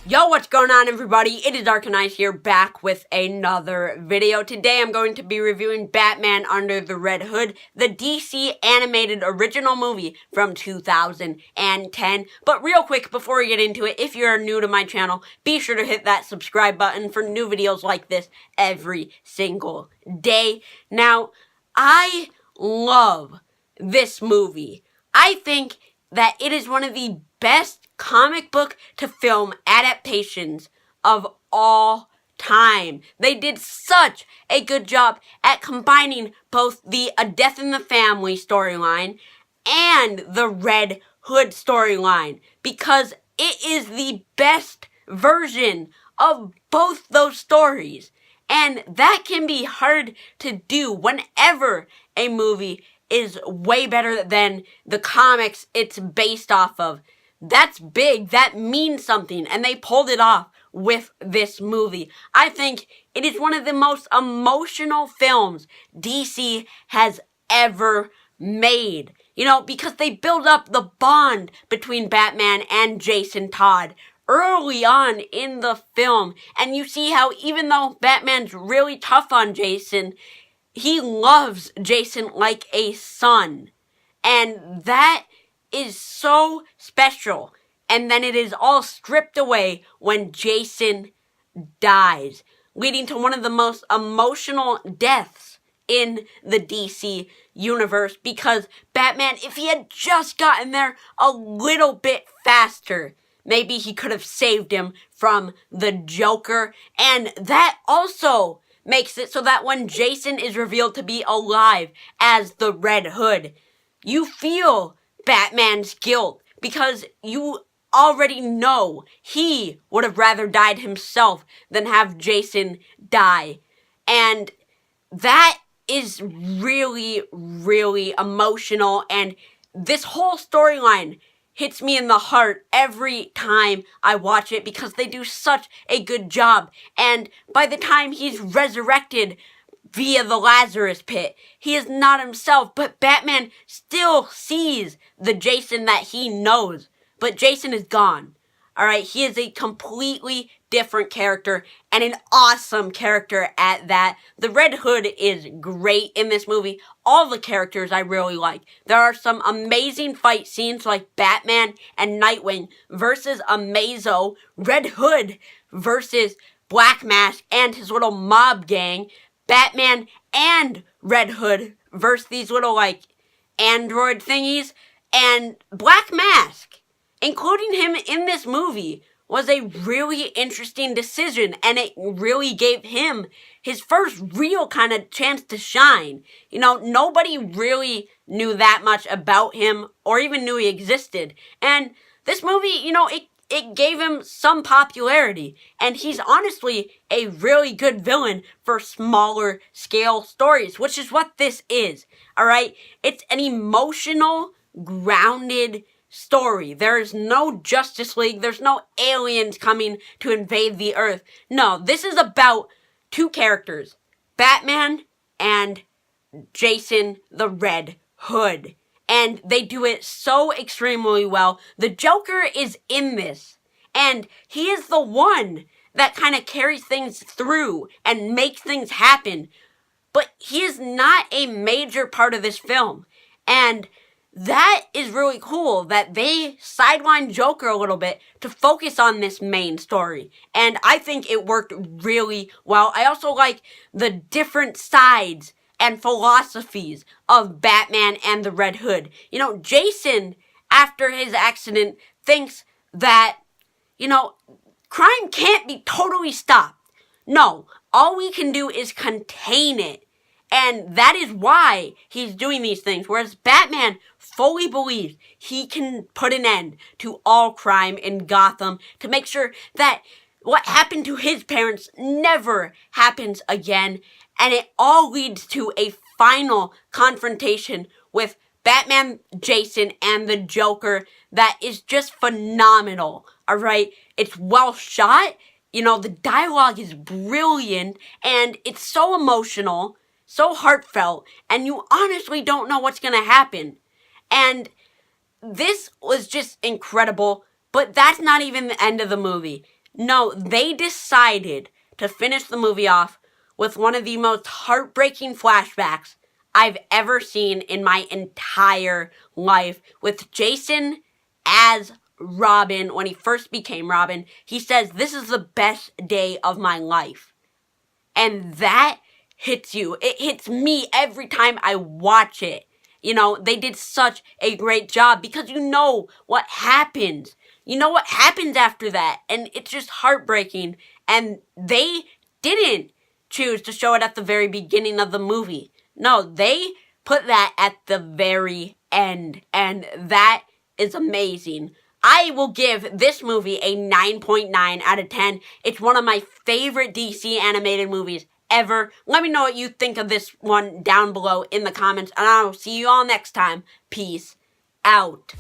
Yo, what's going on, everybody? It is Arcanized here, back with another video. Today I'm going to be reviewing Batman Under the Red Hood, the DC animated original movie from 2010. But real quick, before we get into it, if you're new to my channel, be sure to hit that subscribe button for new videos like this every single day. Now, I love this movie. I think that it is one of the best comic book to film adaptations of all time. They did such a good job at combining both the A Death in the Family storyline and the Red Hood storyline, because it is the best version of both those stories. And that can be hard to do whenever a movie is way better than the comics it's based off of. That's big. That means something. And they pulled it off with this movie. I think it is one of the most emotional films DC has ever made. You know, because they build up the bond between Batman and Jason Todd early on in the film. And you see how even though Batman's really tough on Jason, he loves Jason like a son. And that is so special. And then it is all stripped away when Jason dies, leading to one of the most emotional deaths in the DC universe, because Batman, if he had just gotten there a little bit faster, maybe he could have saved him from the Joker. And that also makes it so that when Jason is revealed to be alive as the Red Hood, you feel Batman's guilt, because you already know he would have rather died himself than have Jason die. And that is really, really emotional, and this whole storyline hits me in the heart every time I watch it, because they do such a good job. And by the time he's resurrected via the Lazarus Pit, he is not himself, but Batman still sees the Jason that he knows. But Jason is gone. Alright, he is a completely different character, and an awesome character at that. The Red Hood is great in this movie. All the characters I really like. There are some amazing fight scenes like Batman and Nightwing versus Amazo, Red Hood versus Black Mask and his little mob gang, Batman and Red Hood versus these little, like, android thingies, and Black Mask, including him in this movie, was a really interesting decision, and it really gave him his first real kind of chance to shine. You know, nobody really knew that much about him, or even knew he existed, and this movie, you know, it gave him some popularity, and he's honestly a really good villain for smaller scale stories, which is what this is, alright? It's an emotional, grounded story. There is no Justice League, there's no aliens coming to invade the Earth. No, this is about two characters, Batman and Jason the Red Hood. And they do it so extremely well. The Joker is in this, and he is the one that kind of carries things through and makes things happen. But he is not a major part of this film. And that is really cool, that they sidelined Joker a little bit to focus on this main story. And I think it worked really well. I also like the different sides and philosophies of Batman and the Red Hood. You know, Jason, after his accident, thinks that, you know, crime can't be totally stopped. No, all we can do is contain it. And that is why he's doing these things. Whereas Batman fully believes he can put an end to all crime in Gotham to make sure that what happened to his parents never happens again. And it all leads to a final confrontation with Batman, Jason, and the Joker that is just phenomenal, alright? It's well shot, you know, the dialogue is brilliant, and it's so emotional, so heartfelt, and you honestly don't know what's gonna happen. And this was just incredible, but that's not even the end of the movie. No, they decided to finish the movie off with one of the most heartbreaking flashbacks I've ever seen in my entire life, with Jason as Robin. When he first became Robin, he says, "This is the best day of my life." And that hits you. It hits me every time I watch it. You know, they did such a great job because you know what happens. You know what happens after that. And it's just heartbreaking. And they didn't choose to show it at the very beginning of the movie. No, they put that at the very end. And that is amazing. I will give this movie a 9.9 out of 10. It's one of my favorite DC animated movies ever. Let me know what you think of this one down below in the comments, and I'll see you all next time. Peace out.